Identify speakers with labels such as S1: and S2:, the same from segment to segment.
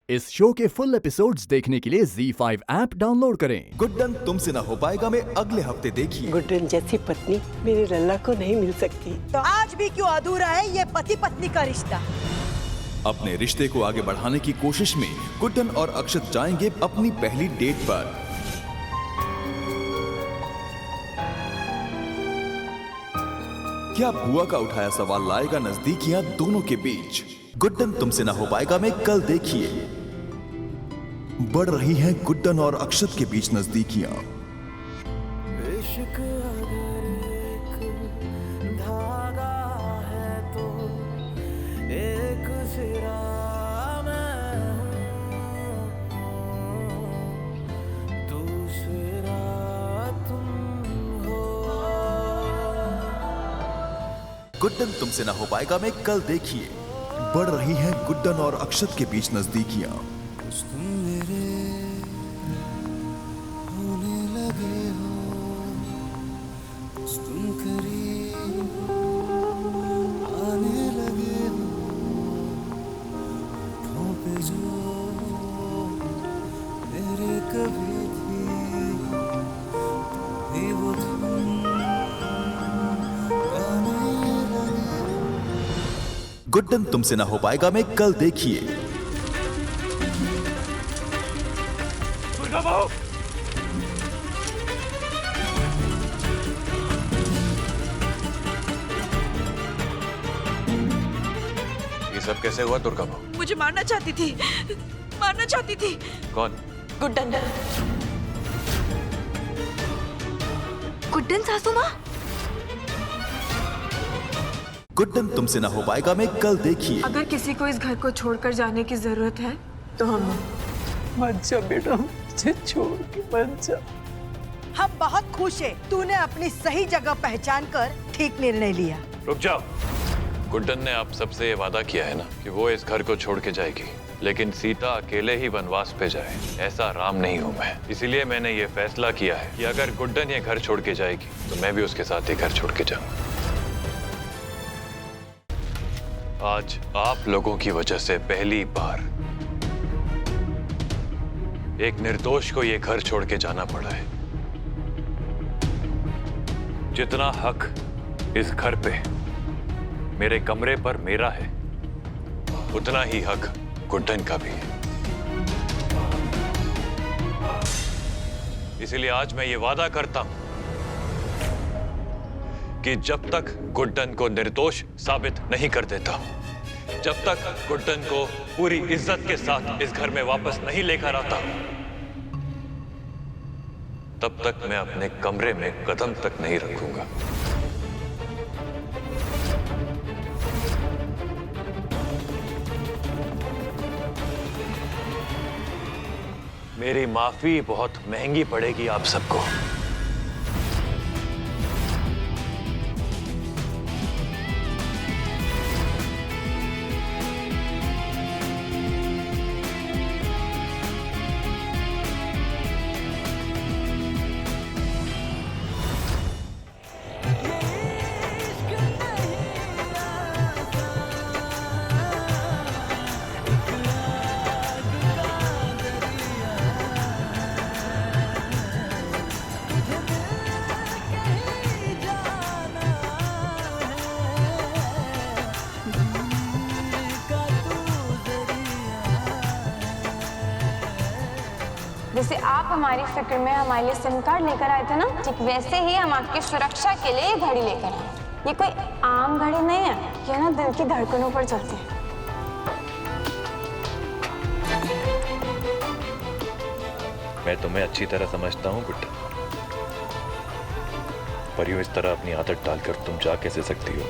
S1: इस शो के full episodes देखने के लिए ZEE5 ऐप डाउनलोड करें।
S2: गुड्डन तुमसे ना हो पाएगा में अगले हफ्ते देखिए।
S3: गुड्डन जैसी पत्नी मेरे लल्ला को नहीं मिल सकती।
S4: तो आज भी क्यों अधूरा है ये पति पत्नी का रिश्ता?
S2: अपने रिश्ते को आगे बढ़ाने की कोशिश में गुड्डन और अक्षत जाएंगे अपनी पहली डेट पर। क्या बुआ का उठाया सवाल लाएगा नजदीकियां दोनों के बीच? गुड्डन तुमसे ना हो पाएगा में कल देखिए। बढ़ रही हैं गुड्डन और अक्षत के बीच नजदीकियां।
S5: इश्क अगर एक धागा है तो एक सिरा मैं हूं, दूसरा तुम हो।
S2: गुड्डन तुमसे ना हो पाएगा में कल देखिए। बढ़ रही हैं गुड्डन और अक्षत के बीच नजदीकियां।
S5: तुम मेरे होने लगे हो, तुम करीब आने लगे हो, होठों पे जो मेरे कभी थी वो तुम गाने लगे।
S2: गुड्डन तुमसे ना हो पाएगा में कल देखिए।
S6: ये सब कैसे हुआ दुर्गा बहू?
S4: मुझे मारना चाहती थी।
S6: कौन?
S4: गुड्डन।
S7: गुड्डन सासू माँ?
S2: गुड्डन तुमसे ना हो पाएगा में कल देखिए।
S7: अगर किसी को इस घर को छोड़कर जाने की जरूरत है तो हम।
S3: मत जा बेटा, मुझे छोड़ के मत जा।
S4: हम बहुत खुश हैं। तूने अपनी सही जगह पहचान कर ठीक निर्णय लिया।
S6: रुक जाओ। गुड्डन ने आप सबसे ये वादा किया है ना कि वो इस घर को छोड़ के जाएगी, लेकिन सीता अकेले ही वनवास पे जाए, ऐसा राम नहीं हूँ मैं। इसीलिए मैंने ये फैसला किया है कि अगर गुड्डन ये घर छोड़ के जाएगी तो मैं भी उसके साथ ये घर छोड़ के जाऊंगा। आज आप लोगों की वजह से पहली बार एक निर्दोष को ये घर छोड़ के जाना पड़ा है। जितना हक इस घर पे मेरे कमरे पर मेरा है, उतना ही हक गुड्डन का भी है। इसलिए आज मैं ये वादा करता हूं कि जब तक गुड्डन को निर्दोष साबित नहीं कर देता, जब तक गुड्डन को पूरी इज्जत के साथ इस घर में वापस नहीं लेकर आता, तब तक मैं अपने कमरे में कदम तक नहीं रखूंगा। मेरी माफी बहुत महंगी पड़ेगी आप सबको।
S8: जैसे आप हमारी फिक्र में हमारे लिए सिम कार्ड लेकर आए थे ना, ठीक वैसे ही हम आपकी सुरक्षा के लिए घड़ी लेकर आए। ये कोई आम घड़ी नहीं है, ये ना दिल की धड़कनों पर चलती है।
S6: मैं तुम्हें अच्छी तरह समझता हूँ गुड्डन, पर यूं इस तरह अपनी आदत डालकर तुम जा कैसे सकती हो?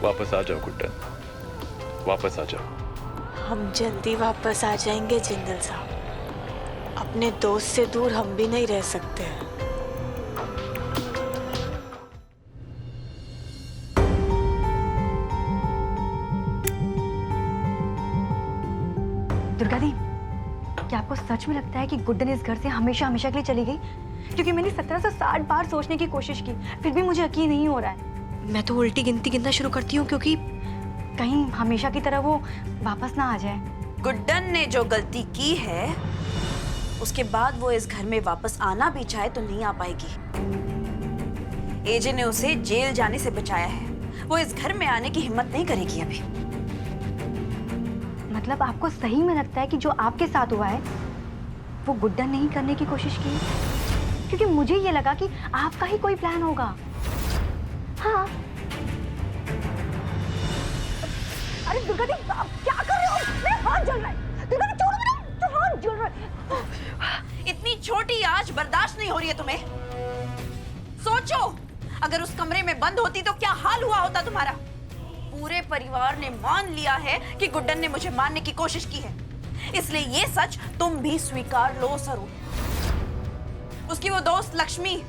S6: वापस आ जाओ गुड्डन, वापस आ जाओ।
S7: हम जल्दी वापस आ जाएंगे जिंदल साहब। अपने दोस्त से दूर हम भी नहीं रह सकते।
S9: दुर्गा दी, क्या आपको सच में लगता है कि गुड्डन इस घर से हमेशा हमेशा के लिए चली गई? क्योंकि मैंने 1760 बार सोचने की कोशिश की, फिर भी मुझे यकीन नहीं हो रहा है।
S7: मैं तो उल्टी गिनती गिनना शुरू करती हूँ, क्योंकि
S9: कहीं हमेशा की तरह वो वापस ना आ जाए।
S10: गुड्डन ने जो गलती की है उसके बाद वो इस घर में वापस आना भी चाहे तो नहीं आ पाएगी। एजे ने उसे जेल जाने से बचाया है, वो इस घर में आने की हिम्मत नहीं करेगी अभी।
S9: मतलब आपको सही में लगता है कि जो आपके साथ हुआ है वो गुड्डन ने ही करने की कोशिश की? क्योंकि मुझे ये लगा कि आपका ही कोई प्लान होगा। हाँ। अरे दुर्गा दी, आप क्या कर रहे हो? मेरा हाथ जल रहा है। दुर्गा दी, छोड़ो मेरा, तो हाथ जल रहा है।
S10: इतनी छोटी आंच बर्दाश्त नहीं हो रही है तुम्हें? सोचो, अगर उस कमरे में बंद होती तो क्या हाल हुआ होता तुम्हारा? पूरे परिवार ने मान लिया है कि गुड्डन ने मुझे मारने की कोशिश की है, इसलिए ये सच तुम भी स्वीकार लो सरू। उसकी वो दोस्त लक्ष्मी,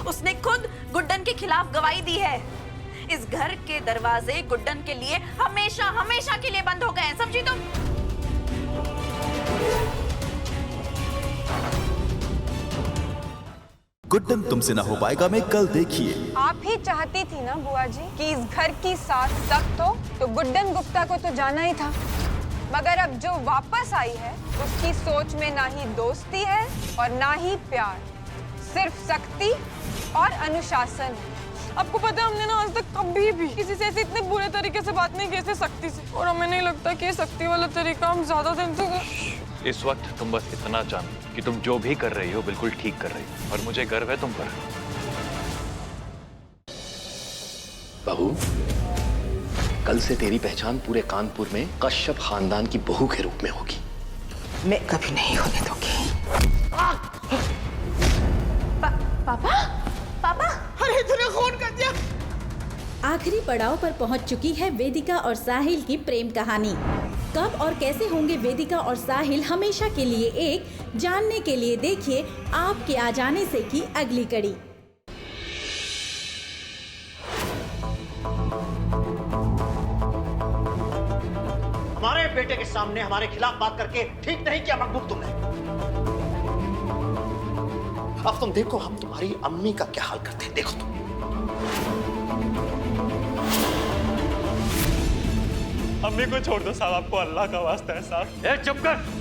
S10: उसने खुद गुड्डन के खिलाफ गवाही दी है। इस घर के दरवाजे गुड्डन के लिए हमेशा हमेशा के लिए बंद हो गए हैं, समझी तुम?
S2: गुड्डन तुमसे ना हो पाएगा में कल देखिए।
S8: आप ही चाहती थी ना बुआ जी कि इस घर की सास सख्त हो, तो गुड्डन गुप्ता को तो जाना ही था। मगर अब जो वापस आई है उसकी सोच में ना ही दोस्ती है और ना ही प्यार, सिर्फ सख्ती और अनुशासन है। आपको पता है, हमने ना आज तक कभी भी किसी से ऐसे इतने बुरे तरीके से बात नहीं की जैसे सख्ती से, और हमें नहीं लगता कि ये सख्ती वाला तरीका हम ज्यादा दिन तक।
S6: इस वक्त तुम बस इतना जानो कि तुम जो भी कर रही हो बिल्कुल ठीक कर रही हो, और मुझे गर्व है तुम पर।
S3: बहू, कल से तेरी पहचान पूरे कानपुर में कश्यप खानदान की बहू के रूप में होगी।
S10: मैं कभी नहीं होने दूंगी। पापा, पापा, अरे तूने खून कर दिया।
S11: आखिरी पड़ाव पर पहुंच चुकी है वेदिका और साहिल की प्रेम कहानी। कब और कैसे होंगे वेदिका और साहिल हमेशा के लिए एक, जानने के लिए देखिए आपके आ जाने से की अगली कड़ी।
S12: हमारे बेटे के सामने हमारे खिलाफ बात करके ठीक नहीं किया मकबूल तुमने। अब तुम देखो हम तुम्हारी अम्मी का क्या हाल करते हैं, देखो तुम।
S13: अम्मी को छोड़ दो साहब, आपको अल्लाह का वास्ता है साहब। ए चुप कर।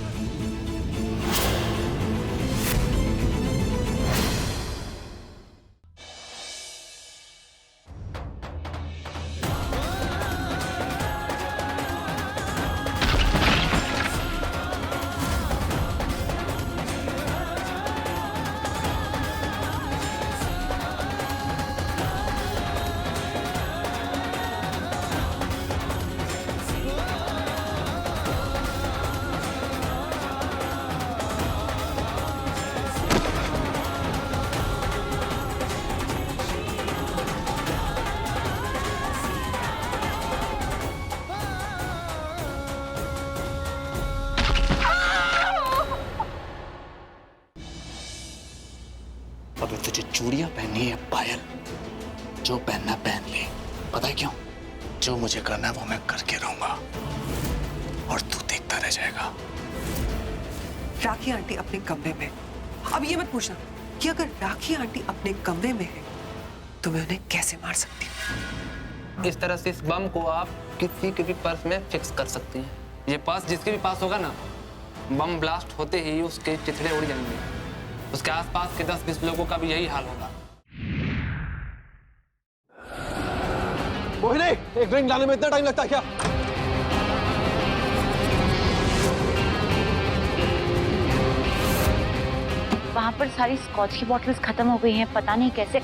S12: अबे तुझे चूड़ियां पहननी है पायल, जो पहनना पहन ले। पता है क्यों? जो मुझे करना है वो मैं करके रहूंगा और तू देखता रह जाएगा।
S14: राखी आंटी अपने कमरे में, अब ये मत पूछना कि अगर राखी आंटी अपने कमरे में है तो मैं उन्हें कैसे मार सकती हूँ।
S15: इस तरह से इस बम को आप किसी के भी पर्स में फिक्स कर सकती हैं। ये पर्स जिसके भी पास होगा ना, बम ब्लास्ट होते ही उसके चिथड़े उड़ जाएंगे। उसके आसपास के 10-20 लोगों का भी यही हाल होगा।
S13: मोहिनी, एक ड्रिंक लाने में इतना टाइम लगता है क्या?
S16: वहाँ पर सारी स्कॉच की बॉटल्स खत्म हो गई हैं, पता नहीं कैसे।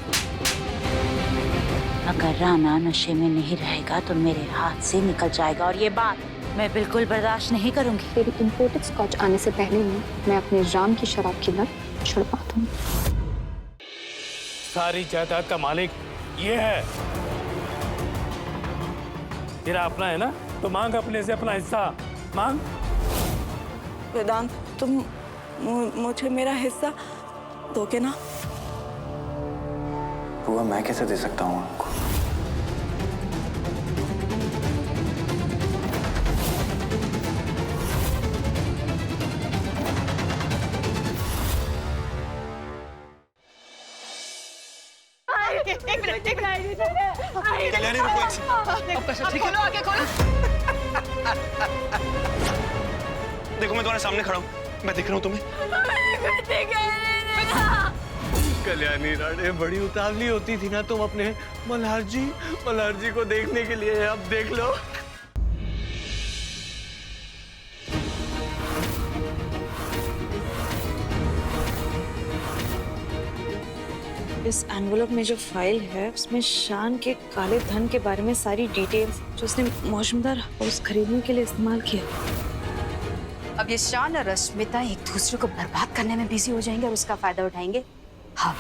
S16: अगर राना नशे में नहीं रहेगा तो मेरे हाथ से निकल जाएगा, और ये बात मैं बिल्कुल बर्दाश्त नहीं करूंगी।
S17: तेरी इम्पोर्टेड स्कॉच आने से पहले ही मैं अपने राम की शराब की लत छुड़वा दूंगी।
S13: सारी जायदाद का मालिक ये है। तेरा अपना है ना, तो मांग अपने से अपना हिस्सा मांग।
S10: वेदांत, तुम मुझे मेरा हिस्सा दोगे ना?
S12: बुआ, मैं कैसे दे सकता हूँ आपको? कल्याणी रुको एक सेकंड।
S10: खोलो आगे खोलो।
S12: देखो मैं तुम्हारे सामने खड़ा हूँ, मैं दिख रहा हूँ तुम्हें।
S13: कल्याणी राणे बड़ी उतावली होती थी ना तुम अपने मल्हार जी को देखने के लिए, अब देख लो।
S18: इस एनवलप में जो फाइल है उसमें शान के काले धन के बारे में सारी डिटेल्स जो उसने मौजूदार हाउस खरीदने के लिए इस्तेमाल किया।
S9: अब ये शान और रश्मिता एक दूसरे को बर्बाद करने में बिजी हो जाएंगे और उसका फायदा उठाएंगे। हाँ